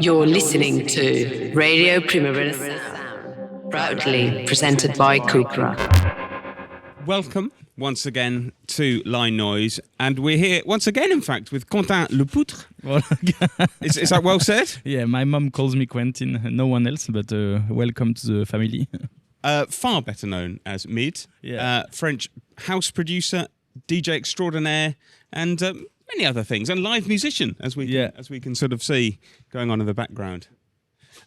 You're listening to Radio Primavera Sound, proudly presented by CUPRA. Welcome once again to Line Noise, and we're here once again, in fact, with Quentin Lepoutre. Is that well said? Yeah, my mom calls me Quentin, no one else, but welcome to the family. Far better known as Mid, French house producer, DJ extraordinaire, and many other things, and live musician, as we can sort of see going on in the background.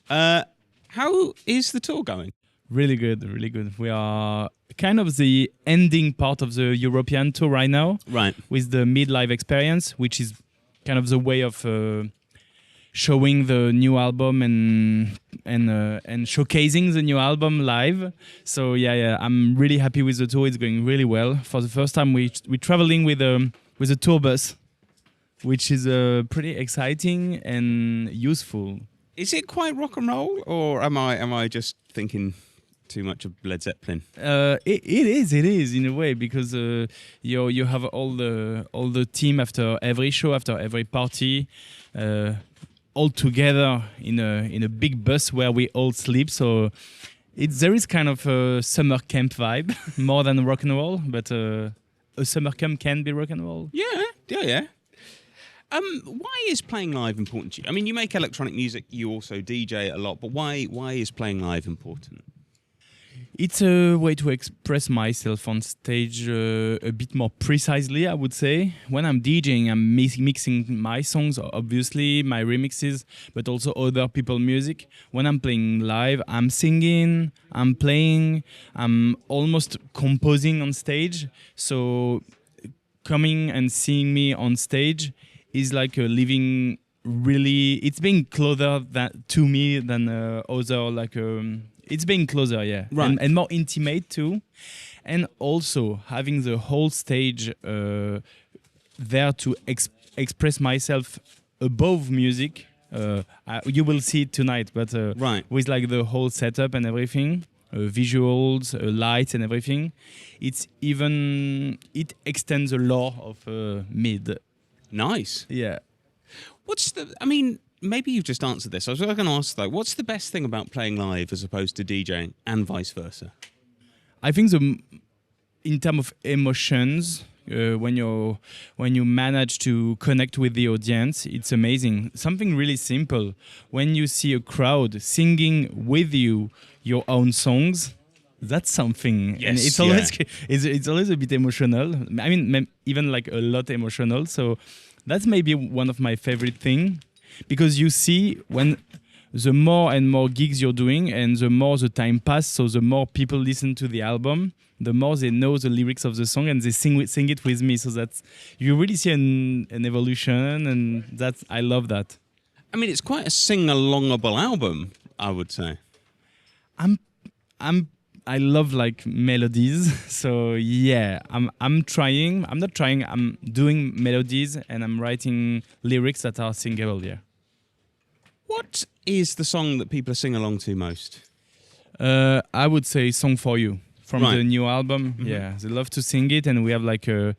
How is the tour going? Really good, really good. We are kind of the ending part of the European tour right now, right? With the Mid-Live experience, which is kind of the way of showing the new album and showcasing the new album live. So I'm really happy with the tour. It's going really well. For the first time, we're traveling with a tour bus, which is pretty exciting and useful. Is it quite rock and roll, or am I just thinking too much of Led Zeppelin? It is in a way, because you have all the team after every show, after every party, all together in a big bus where we all sleep. So there is kind of a summer camp vibe more than rock and roll, but a summer camp can be rock and roll. Yeah. Why is playing live important to you? I mean, you make electronic music, you also DJ a lot, but why is playing live important? It's a way to express myself on stage a bit more precisely, I would say. When I'm DJing, I'm mixing my songs, obviously, my remixes, but also other people's music. When I'm playing live, I'm singing, I'm playing, I'm almost composing on stage. So coming and seeing me on stage is like living really... It's being closer to me than other, it's being closer, yeah. Right. And more intimate too. And also having the whole stage there to express myself above music. You will see it tonight, but right. With like the whole setup and everything, visuals, lights and everything, it extends the lore of Mid. Nice. Yeah. Maybe you've just answered this. I was going to ask, though, what's the best thing about playing live as opposed to DJing, and vice versa? I think in terms of emotions, when you manage to connect with the audience, it's amazing. Something really simple. When you see a crowd singing with you your own songs, that's something. Yes, and it's always a bit emotional. I mean, even like a lot emotional. So that's maybe one of my favorite things. Because you see, when the more and more gigs you're doing and the more the time passes, so the more people listen to the album, the more they know the lyrics of the song and they sing it with me. So that's, you really see an evolution, and I love that. I mean, it's quite a sing-alongable album, I would say. I love like melodies, so yeah, I'm trying. I'm not trying. I'm doing melodies and I'm writing lyrics that are singable. Yeah. What is the song that people are sing along to most? I would say "Song for You" from Right. the new album. Mm-hmm. Yeah, they love to sing it, and we have like a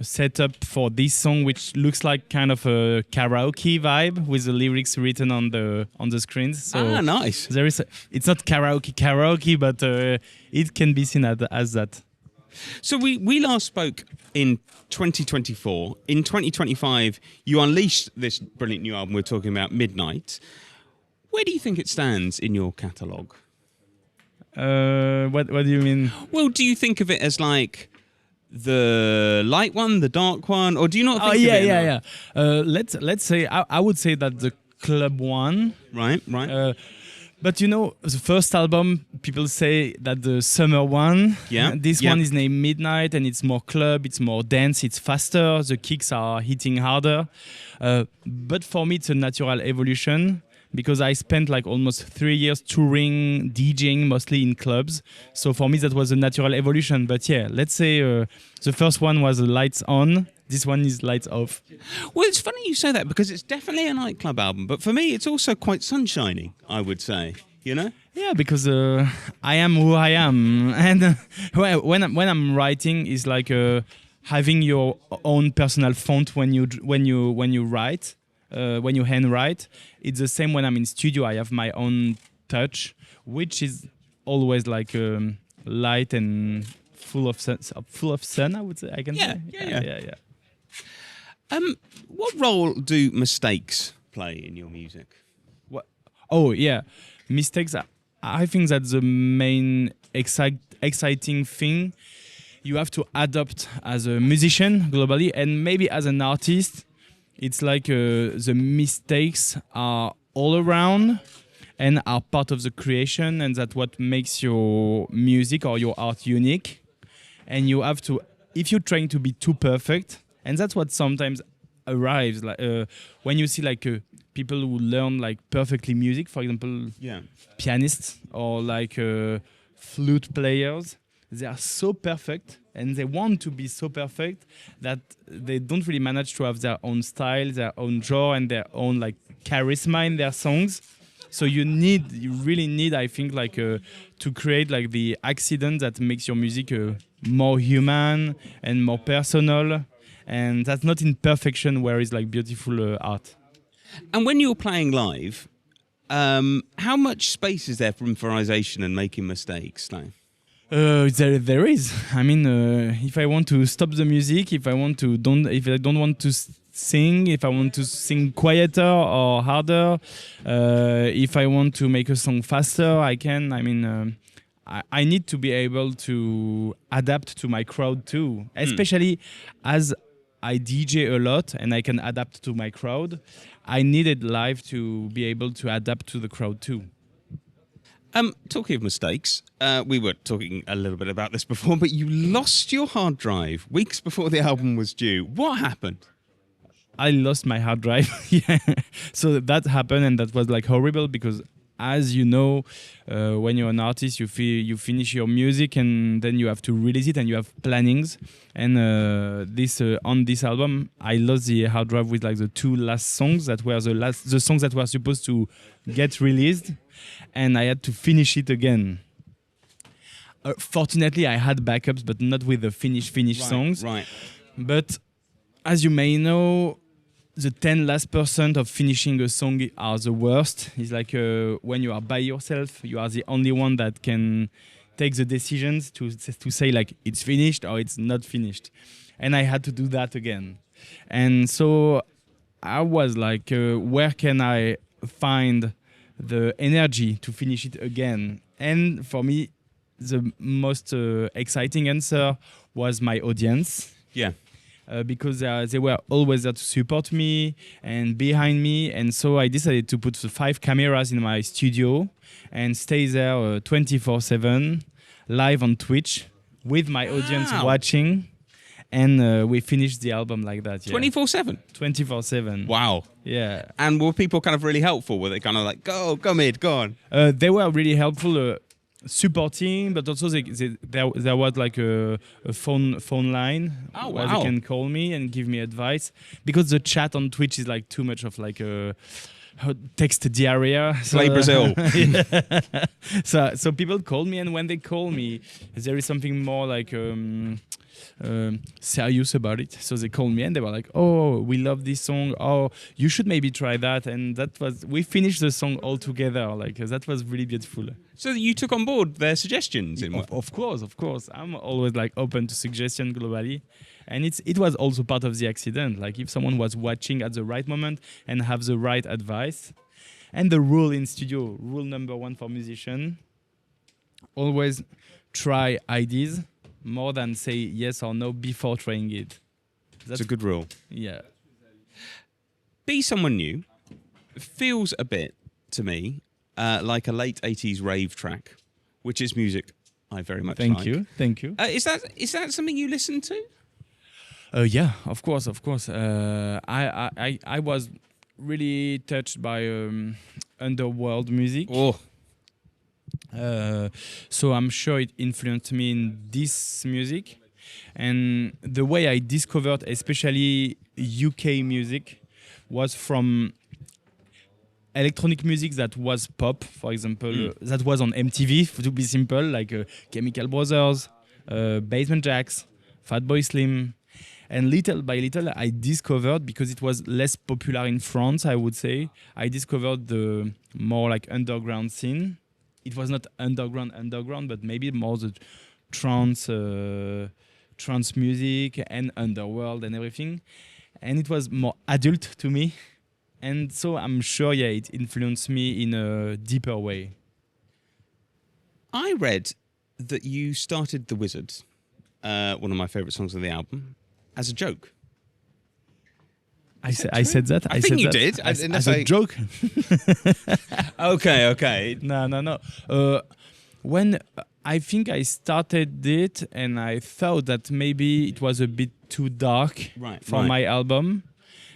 setup for this song, which looks like kind of a karaoke vibe with the lyrics written on the screens. So nice. It's not karaoke, but it can be seen as that. So we last spoke in 2024. In 2025, you unleashed this brilliant new album we're talking about, Midnight. Where do you think it stands in your catalogue? What do you mean? Well, do you think of it as like the light one, the dark one, or do you not think of it? Yeah. Let's say I would say that the club one. Right. But you know, the first album, people say that the summer one. Yeah. This one is named Midnight, and it's more club, it's more dance, it's faster, the kicks are hitting harder. But for me, it's a natural evolution, because I spent like almost 3 years touring, DJing, mostly in clubs. So for me, that was a natural evolution. But yeah, let's say the first one was lights on. This one is lights off. Well, it's funny you say that, because it's definitely a nightclub album. But for me, it's also quite sunshiny, I would say. You know? Yeah, because I am who I am. And when I'm writing, it's like having your own personal font when you write. when you handwrite. It's the same when I'm in studio. I have my own touch, which is always like light and full of sun. I would say. I can say. Yeah. What role do mistakes play in your music? What? Oh yeah, mistakes. I think that's the main exciting thing. You have to adapt as a musician globally, and maybe as an artist. It's like the mistakes are all around and are part of the creation, and that's what makes your music or your art unique. And you have to, if you're trying to be too perfect, and that's what sometimes arrives, like when you see like people who learn like perfectly music, for example, pianists or like flute players, they are so perfect and they want to be so perfect that they don't really manage to have their own style, their own draw, and their own like charisma in their songs. So you really need, I think, like to create like the accident that makes your music more human and more personal, and that's not in perfection where it's like beautiful art. And when you're playing live, how much space is there for improvisation and making mistakes? Like? There is. I mean, if I want to stop the music, if I don't want to sing, if I want to sing quieter or harder, if I want to make a song faster, I can. I mean, I need to be able to adapt to my crowd too, especially as I DJ a lot and I can adapt to my crowd. I needed live to be able to adapt to the crowd too. Talking of mistakes, we were talking a little bit about this before, but you lost your hard drive weeks before the album was due. What happened? I lost my hard drive. Yeah. So that happened, and that was like horrible because, as you know, when you're an artist, you finish your music and then you have to release it and you have plannings. And on this album, I lost the hard drive with like the two last songs that were the songs that were supposed to get released, and I had to finish it again. Fortunately, I had backups, but not with the finished songs. Right. But as you may know, the 10 last % of finishing a song are the worst. It's like when you are by yourself, you are the only one that can take the decisions to say like it's finished or it's not finished. And I had to do that again. And so I was like, where can I find the energy to finish it again? And for me, the most exciting answer was my audience. Yeah. Because they were always there to support me and behind me. And so I decided to put 5 cameras in my studio and stay there 24/7 live on Twitch with my audience watching. And we finished the album like that. 24/7? 24/7. Wow. Yeah. And were people kind of really helpful? Were they kind of like, go mid, go on? They were really helpful. Supporting, but also there was like a phone line where they can call me and give me advice, because the chat on Twitch is like too much of like a text diarrhea. Play Brazil. So people call me, and when they call me, there is something more like serious about it. So they called me and they were like, "Oh, we love this song. Oh, you should maybe try that." And we finished the song all together. Like that was really beautiful. So you took on board their suggestions? Of course. I'm always like open to suggestion globally. And it was also part of the accident. Like if someone was watching at the right moment and have the right advice. And the rule in studio, rule number 1 for musician, always try ideas more than say yes or no before trying it. That's a good rule. Yeah. Be Someone New feels a bit to me like a late 80s rave track, which is music I very much like. Thank you. Is that something you listen to? Yeah, of course. I was really touched by underworld music. Oh. So I'm sure it influenced me in this music. And the way I discovered especially UK music was from electronic music that was pop, for example, that was on MTV, to be simple, like Chemical Brothers, Basement Jaxx, Fatboy Slim. And little by little, I discovered, because it was less popular in France, I would say, I discovered the more like underground scene. It was not underground, but maybe more the trance music and underworld and everything. And it was more adult to me. And so I'm sure, it influenced me in a deeper way. I read that you started The Wizard, one of my favourite songs on the album, as a joke. I said that. I think you did. As a joke. Okay. No. When I think I started it, and I thought that maybe it was a bit too dark for my album,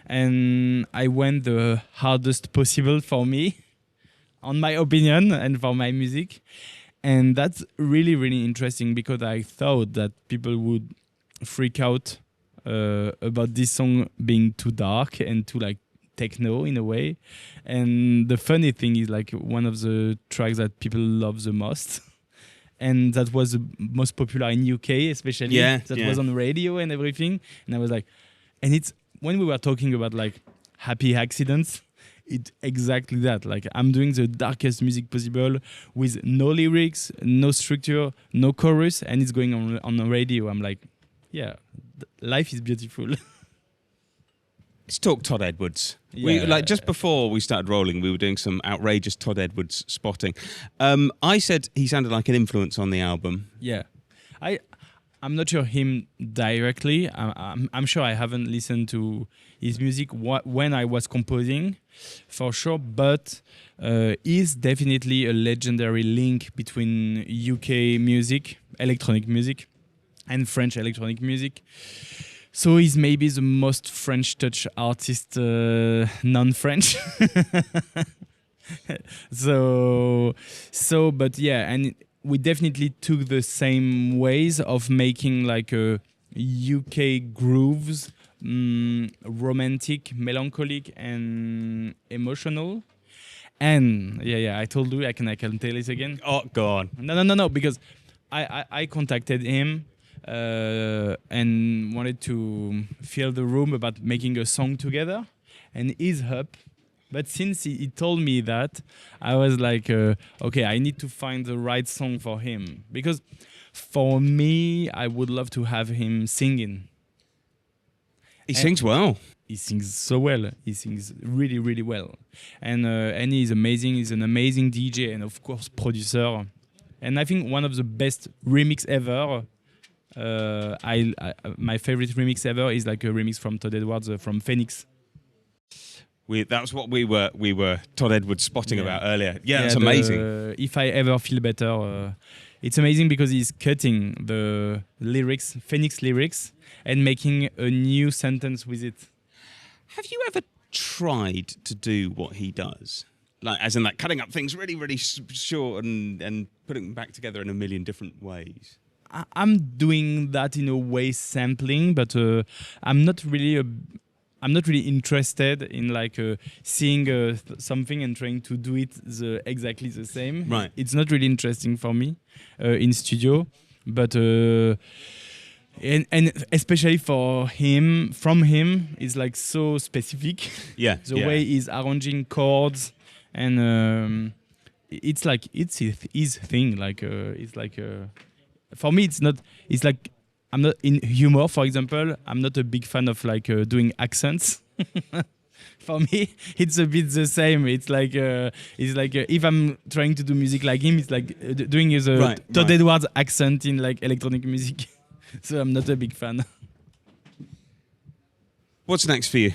and I went the hardest possible for me, on my opinion, and for my music. And that's really, really interesting, because I thought that people would freak out about this song being too dark and too like techno in a way. And the funny thing is, like, one of the tracks that people love the most, and that was the most popular in UK especially, was on radio and everything. And I was like, and it's when we were talking about like happy accidents, it's exactly that. Like, I'm doing the darkest music possible with no lyrics, no structure, no chorus, and it's going on the radio. I'm like, life is beautiful. Let's talk Todd Edwards. We, like, just before we started rolling, we were doing some outrageous Todd Edwards spotting. I said he sounded like an influence on the album. Yeah. I'm not sure him directly. I'm sure I haven't listened to his music when I was composing, for sure. But he's definitely a legendary link between UK music, electronic music, and French electronic music. So he's maybe the most French touch artist, non-French. But yeah, and we definitely took the same ways of making like UK grooves, romantic, melancholic, and emotional. And I told you I can tell it again. Oh, go on. No, because I contacted him and wanted to fill the room about making a song together, and he's up. But since he told me that, I was like, okay, I need to find the right song for him. Because for me, I would love to have him singing. He sings well. He sings so well. He sings really, really well. And he's amazing. He's an amazing DJ and, of course, producer. And I think one of the best remix ever. My favorite remix ever is like a remix from Todd Edwards from Phoenix. That's what we were Todd Edwards spotting about earlier. Yeah, it's amazing. If I Ever Feel Better, it's amazing because he's cutting the lyrics, Phoenix lyrics, and making a new sentence with it. Have you ever tried to do what he does? Like, as in, like, cutting up things really, really short and putting them back together in a million different ways? I'm doing that in a way, sampling, but I'm not really interested in like seeing something and trying to do it exactly the same. Right. It's not really interesting for me in studio, but and especially from him, it's like so specific. Yeah. The way he's arranging chords, and it's like it's his thing. Like it's like for me, it's not. It's like. I'm not in humor, for example. I'm not a big fan of like doing accents. For me, it's a bit the same. It's like if I'm trying to do music like him, it's like doing Todd Edwards accent in like electronic music. So I'm not a big fan. What's next for you?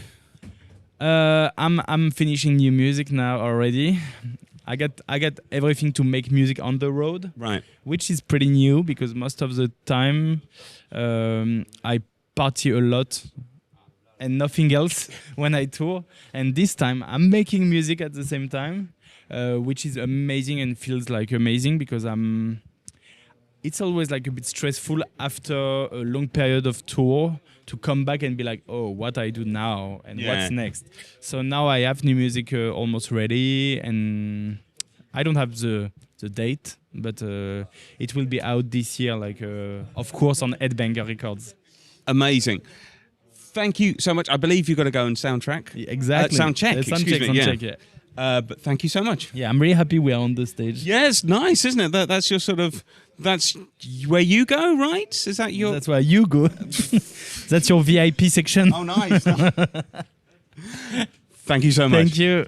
I'm finishing new music now already. I got everything to make music on the road, right? Which is pretty new because most of the time I party a lot and nothing else when I tour. And this time I'm making music at the same time, which is amazing and feels like amazing because it's always like a bit stressful after a long period of tour to come back and be like, oh, what I do now and what's next. So now I have new music almost ready, and I don't have the date, but it will be out this year, like of course on Headbanger Records. Amazing. thank you so much. I believe you've got to go and soundtrack. Exactly. Sound check. Sound check, yeah. But thank you so much. Yeah, I'm really happy we are on the stage. Yes, nice, isn't it? That's your sort of. That's where you go, right? Is that your? That's where you go. That's your VIP section. Oh, nice. Thank you so much. Thank you.